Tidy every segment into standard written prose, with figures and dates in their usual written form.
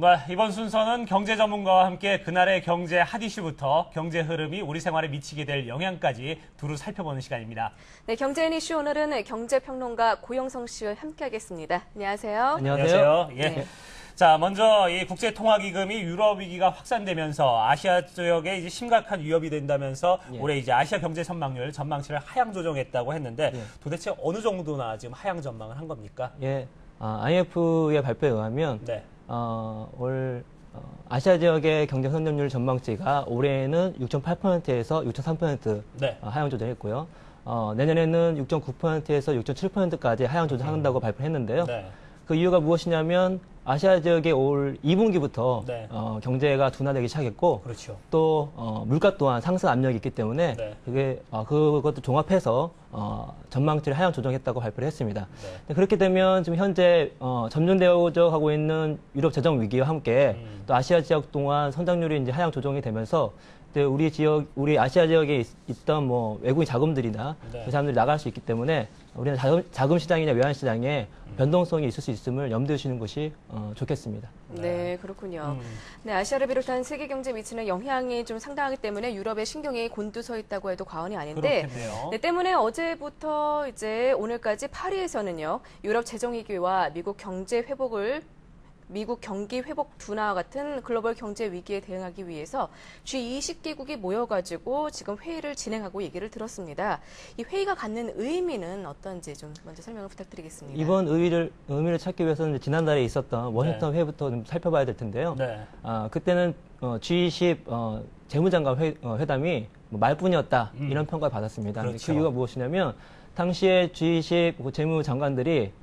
네, 이번 순서는 경제 전문가와 함께 그날의 경제 핫 이슈부터 경제 흐름이 우리 생활에 미치게 될 영향까지 두루 살펴보는 시간입니다. 네, 경제인 이슈 오늘은 경제평론가 고영성 씨와 함께하겠습니다. 안녕하세요. 안녕하세요. 예. 네. 자, 먼저 이 국제통화기금이 유럽 위기가 확산되면서 아시아 지역에 이제 심각한 위협이 된다면서 올해 이제 아시아 경제 전망률 전망치를 하향 조정했다고 했는데 도대체 어느 정도나 지금 하향 전망을 한 겁니까? 예, IMF의 발표에 의하면 네. 올 아시아 지역의 경제 성장률 전망치가 올해는 6.8%에서 6.3% 네. 하향 조정했고요. 내년에는 6.9%에서 6.7%까지 하향 조정한다고 발표했는데요. 네. 그 이유가 무엇이냐면 아시아 지역의 올 2분기부터 네. 경제가 둔화되기 시작했고 그렇죠. 또 물가 또한 상승 압력이 있기 때문에 네. 그것도 종합해서 전망치를 하향 조정했다고 발표를 했습니다. 네. 그렇게 되면 지금 현재 점진되어져 가고 있는 유럽 재정 위기와 함께 또 아시아 지역 동안 성장률이 이제 하향 조정이 되면서 우리 아시아 지역에 있던 뭐 외국인 자금들이나 네. 그 사람들이 나갈 수 있기 때문에 우리는 자금 시장이나 외환 시장에 변동성이 있을 수 있음을 염두에 두시는 것이 좋겠습니다. 네, 그렇군요. 네, 아시아를 비롯한 세계 경제에 미치는 영향이 좀 상당하기 때문에 유럽의 신경이 곤두서 있다고 해도 과언이 아닌데, 그렇겠네요. 네, 때문에 어제부터 이제 오늘까지 파리에서는요, 유럽 재정 위기와 미국 경기 회복 둔화와 같은 글로벌 경제 위기에 대응하기 위해서 G20개국이 모여가지고 지금 회의를 진행하고 얘기를 들었습니다. 이 회의가 갖는 의미는 어떤지 좀 먼저 설명을 부탁드리겠습니다. 이번 의미를 찾기 위해서는 지난달에 있었던 워싱턴 회부터 좀 살펴봐야 될 텐데요. 네. 그때는 G20 재무장관 회담이 말뿐이었다 이런 평가를 받았습니다. 그렇죠. 그 이유가 무엇이냐면 당시에 G20 재무장관들이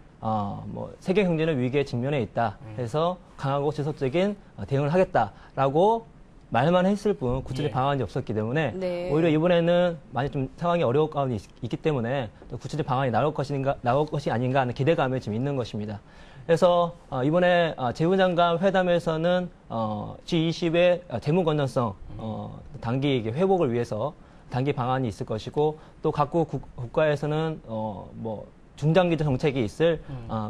세계 경제는 위기에 직면해 있다 해서 강하고 지속적인 대응을 하겠다라고 말만 했을 뿐 구체적인 방안이 없었기 때문에 네. 오히려 이번에는 많이 좀 상황이 어려운 가운데 있기 때문에 구체적인 방안이 나올 것이 아닌가 하는 기대감이 좀 있는 것입니다. 그래서 이번에 재무장관 회담에서는 G20의 재무 건전성 단기 회복을 위해서 단기 방안이 있을 것이고 또 각국 국가에서는 중장기적 정책이 있을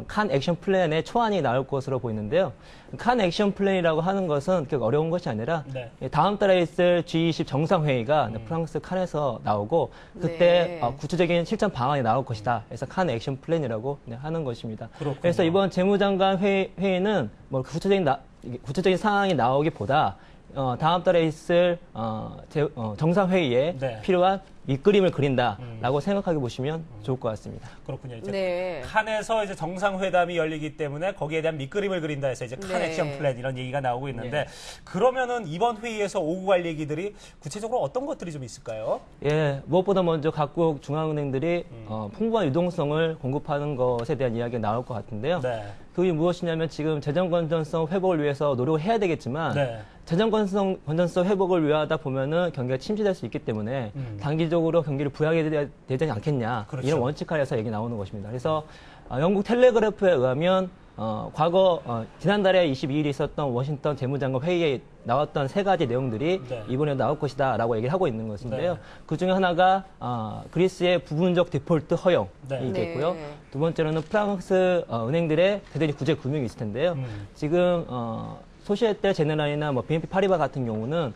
칸 액션 플랜의 초안이 나올 것으로 보이는데요. 칸 액션 플랜이라고 하는 것은 그렇게 어려운 것이 아니라 네. 다음 달에 있을 G20 정상회의가 프랑스 칸에서 나오고 그때 네. 구체적인 실천 방안이 나올 것이다. 그래서 칸 액션 플랜이라고 하는 것입니다. 그렇군요. 그래서 이번 재무장관 회의는 구체적인 상황이 나오기보다 다음 달에 있을 정상회의에 네. 필요한 밑그림을 그린다라고 생각하게 보시면 좋을 것 같습니다. 그렇군요. 이제 네. 칸에서 이제 정상회담이 열리기 때문에 거기에 대한 밑그림을 그린다 해서 이제 칸 네. 액션 플랜 이런 얘기가 나오고 있는데 그러면은 이번 회의에서 오고 갈 얘기들이 구체적으로 어떤 것들이 좀 있을까요? 예, 무엇보다 먼저 각국 중앙은행들이 풍부한 유동성을 공급하는 것에 대한 이야기가 나올 것 같은데요. 네. 그게 무엇이냐면 지금 재정 건전성 회복을 위해서 노력을 해야 되겠지만 네. 재정 건전성 회복을 위하다 보면은 경기가 침체될 수 있기 때문에 단기적으로 경기를 부양해야 되지 않겠냐 그렇죠. 이런 원칙 하에서 얘기 나오는 것입니다. 그래서 영국 텔레그래프에 의하면 과거 지난달에 22일에 있었던 워싱턴 재무장관 회의에 나왔던 세 가지 내용들이 네. 이번에도 나올 것이다라고 얘기를 하고 있는 것인데요. 네. 그 중에 하나가 그리스의 부분적 디폴트 허용이 네. 있겠고요. 네. 두 번째로는 프랑스 은행들의 대대적 구제 금융이 있을 텐데요. 지금 소시에테 제네랄이나 BNP 파리바 같은 경우는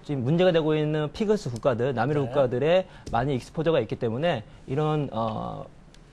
지금 문제가 되고 있는 피그스 국가들, 남유럽 네. 국가들에 많이 익스포저가 있기 때문에 이런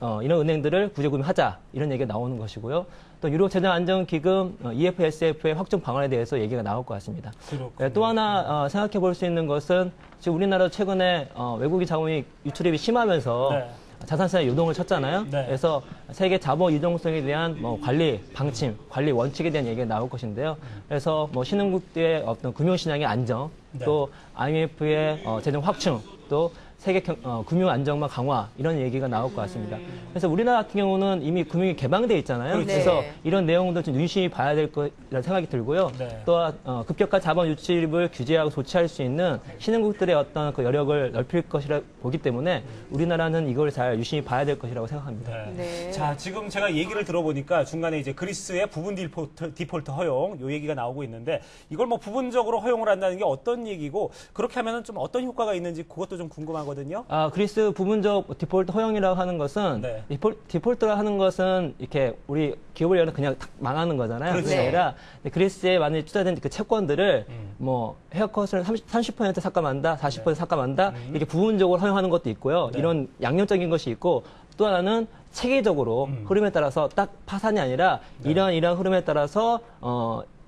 은행들을 구제 금융하자 이런 얘기가 나오는 것이고요. 또 유럽 재정 안정기금 EFSF의 확정 방안에 대해서 얘기가 나올 것 같습니다. 그렇군요. 또 하나 생각해 볼 수 있는 것은 지금 우리나라 최근에 외국인 자본이 유출입이 심하면서 네. 자산시장 유동을 쳤잖아요. 네. 그래서 세계 자본 유동성에 대한 관리 방침, 관리 원칙에 대한 얘기가 나올 것인데요. 그래서 신흥국들의 어떤 금융시장의 안정, 네. 또 IMF의 재정 확충, 또 세계 금융 안정망 강화 이런 얘기가 나올 것 같습니다. 그래서 우리나라 같은 경우는 이미 금융이 개방돼 있잖아요. 그렇죠. 그래서 네. 이런 내용도 좀 유심히 봐야 될 거라는 생각이 들고요. 네. 또 급격한 자본 유출입을 규제하고 조치할 수 있는 신흥국들의 어떤 그 여력을 넓힐 것이라 보기 때문에 우리나라는 이걸 잘 유심히 봐야 될 것이라고 생각합니다. 네. 네. 자, 지금 제가 얘기를 들어보니까 중간에 이제 그리스의 부분 디폴트 허용 요 얘기가 나오고 있는데 이걸 부분적으로 허용을 한다는 게 어떤 얘기고 그렇게 하면은 좀 어떤 효과가 있는지 그것도 좀 궁금한 허용하거든요. 그리스 부분적 디폴트 허용이라고 하는 것은 네. 디폴트라 하는 것은 이렇게 우리 기업을 열면 그냥 탁 망하는 거잖아요. 그렇죠. 그게 아니라 그리스에 만약에 투자된 그 채권들을 뭐 헤어컷을 30% 삭감한다, 40% 삭감한다 이렇게 부분적으로 허용하는 것도 있고요. 네. 이런 양념적인 것이 있고 또 하나는 체계적으로 흐름에 따라서 딱 파산이 아니라 네. 이러한 흐름에 따라서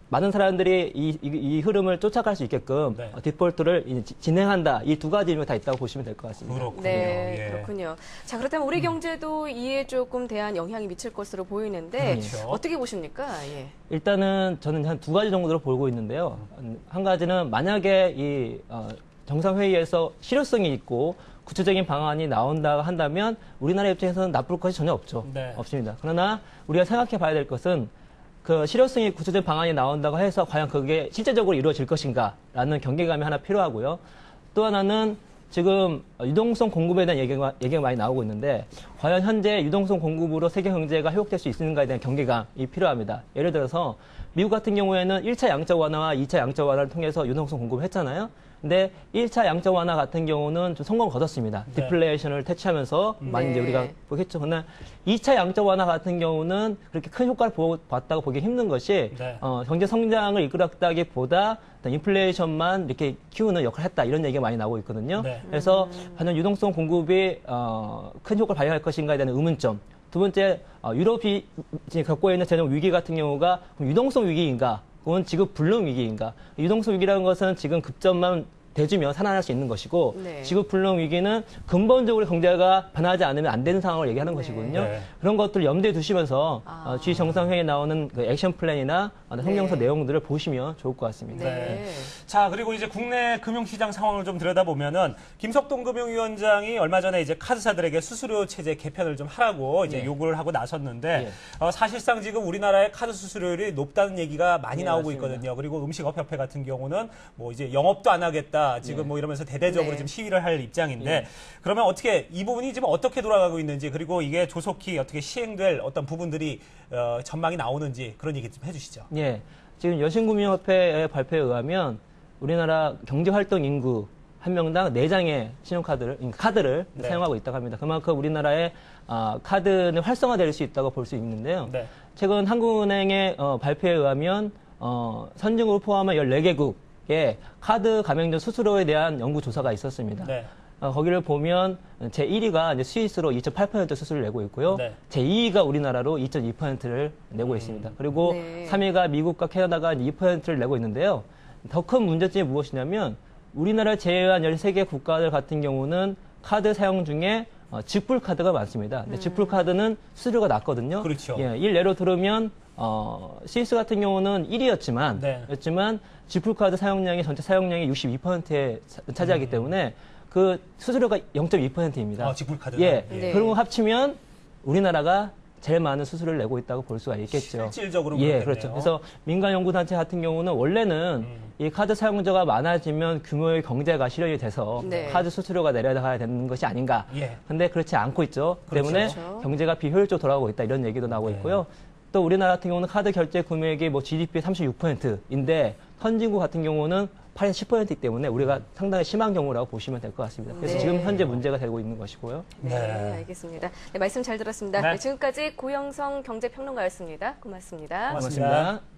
많은 사람들이 이 흐름을 쫓아갈 수 있게끔 네. 디폴트를 진행한다. 이 두 가지 의미가 다 있다고 보시면 될 것 같습니다. 그렇군요. 네, 예. 그렇군요. 자, 그렇다면 우리 경제도 이에 조금 대한 영향이 미칠 것으로 보이는데 그렇죠. 어떻게 보십니까? 예. 일단은 저는 한 두 가지 정도로 보고 있는데요. 한 가지는 만약에 이 정상회의에서 실효성이 있고 구체적인 방안이 나온다 한다면 우리나라 입장에서는 나쁠 것이 전혀 없죠. 네. 없습니다. 그러나 우리가 생각해 봐야 될 것은 그 실효성이 구체적인 방안이 나온다고 해서 과연 그게 실제적으로 이루어질 것인가라는 경계감이 하나 필요하고요. 또 하나는 지금 유동성 공급에 대한 얘기가 많이 나오고 있는데 과연 현재 유동성 공급으로 세계 경제가 회복될 수 있는가에 대한 경계감이 필요합니다. 예를 들어서 미국 같은 경우에는 1차 양적 완화와 2차 양적 완화를 통해서 유동성 공급을 했잖아요. 근데 1차 양적 완화 같은 경우는 좀 성공을 거뒀습니다. 네. 디플레이션을 퇴치하면서 많이 이제 네. 우리가 보겠죠. 그러나 2차 양적 완화 같은 경우는 그렇게 큰 효과를 봤다고 보기 힘든 것이 네. 경제 성장을 이끌었다기보다 인플레이션만 이렇게 키우는 역할을 했다 이런 얘기가 많이 나오고 있거든요. 네. 그래서 과연 유동성 공급이 큰 효과를 발휘할 것인가에 대한 의문점. 두 번째, 유럽이 지금 겪고 있는 재정 위기 같은 경우가 유동성 위기인가? 그건 지급 불능 위기인가? 유동성 위기라는 것은 지금 급전만 대주면 살아날 수 있는 것이고 네. 지급 불능 위기는 근본적으로 경제가 변하지 않으면 안 되는 상황을 얘기하는 것이거든요. 네. 그런 것들을 염두에 두시면서 G 정상회의에 나오는 그 액션 플랜이나 성명서 네. 내용들을 보시면 좋을 것 같습니다. 네. 자, 그리고 이제 국내 금융시장 상황을 좀 들여다보면은 김석동 금융위원장이 얼마 전에 이제 카드사들에게 수수료 체제 개편을 좀 하라고 이제 예. 요구를 하고 나섰는데 사실상 지금 우리나라의 카드 수수료율이 높다는 얘기가 많이 예, 나오고 맞습니다. 있거든요. 그리고 음식업협회 같은 경우는 뭐 이제 영업도 안 하겠다 지금 뭐 이러면서 대대적으로 네. 지금 시위를 할 입장인데 예. 그러면 어떻게 이 부분이 지금 어떻게 돌아가고 있는지 그리고 이게 조속히 어떻게 시행될 어떤 부분들이 전망이 나오는지 그런 얘기 좀 해주시죠. 예. 지금 여신금융협회의 발표에 의하면 우리나라 경제활동 인구 한 명당 4장의 카드를 네. 사용하고 있다고 합니다. 그만큼 우리나라의 카드는 활성화될 수 있다고 볼 수 있는데요. 네. 최근 한국은행의 발표에 의하면 선진국을 포함한 14개국의 카드 가맹점 수수료에 대한 연구 조사가 있었습니다. 네. 거기를 보면 제1위가 이제 스위스로 2.8% 수수료를 내고 있고요. 네. 제2위가 우리나라로 2.2%를 내고 있습니다. 그리고 네. 3위가 미국과 캐나다가 2%를 내고 있는데요. 더 큰 문제점이 무엇이냐면 우리나라를 제외한 13개 국가들 같은 경우는 카드 사용 중에 직불 카드가 많습니다. 근데 직불 카드는 수수료가 낮거든요. 그렇죠. 예, 일례로 들으면 스위스 같은 경우는 1위였지만 네. 직불 카드 사용량이 전체 사용량의 62%에 차지하기 때문에 그 수수료가 0.2%입니다. 직불카드는? 예. 네. 그런 거 합치면 우리나라가 제일 많은 수수료를 내고 있다고 볼 수가 있겠죠. 실질적으로 예, 그렇겠네요. 그렇죠. 그래서 민간 연구단체 같은 경우는 원래는 이 카드 사용자가 많아지면 규모의 경제가 실현이 돼서 네. 카드 수수료가 내려가야 되는 것이 아닌가. 예. 근데 그렇지 않고 있죠. 그렇죠. 때문에 그렇죠. 경제가 비효율적으로 돌아가고 있다 이런 얘기도 나오고 있고요. 또 우리나라 같은 경우는 카드 결제 금액이 뭐 GDP의 36%인데 선진국 같은 경우는 10%이기 때문에 우리가 상당히 심한 경우라고 보시면 될 것 같습니다. 그래서 네. 지금 현재 문제가 되고 있는 것이고요. 네, 알겠습니다. 네, 말씀 잘 들었습니다. 네. 네, 지금까지 고영성 경제평론가였습니다. 고맙습니다. 고맙습니다. 고맙습니다.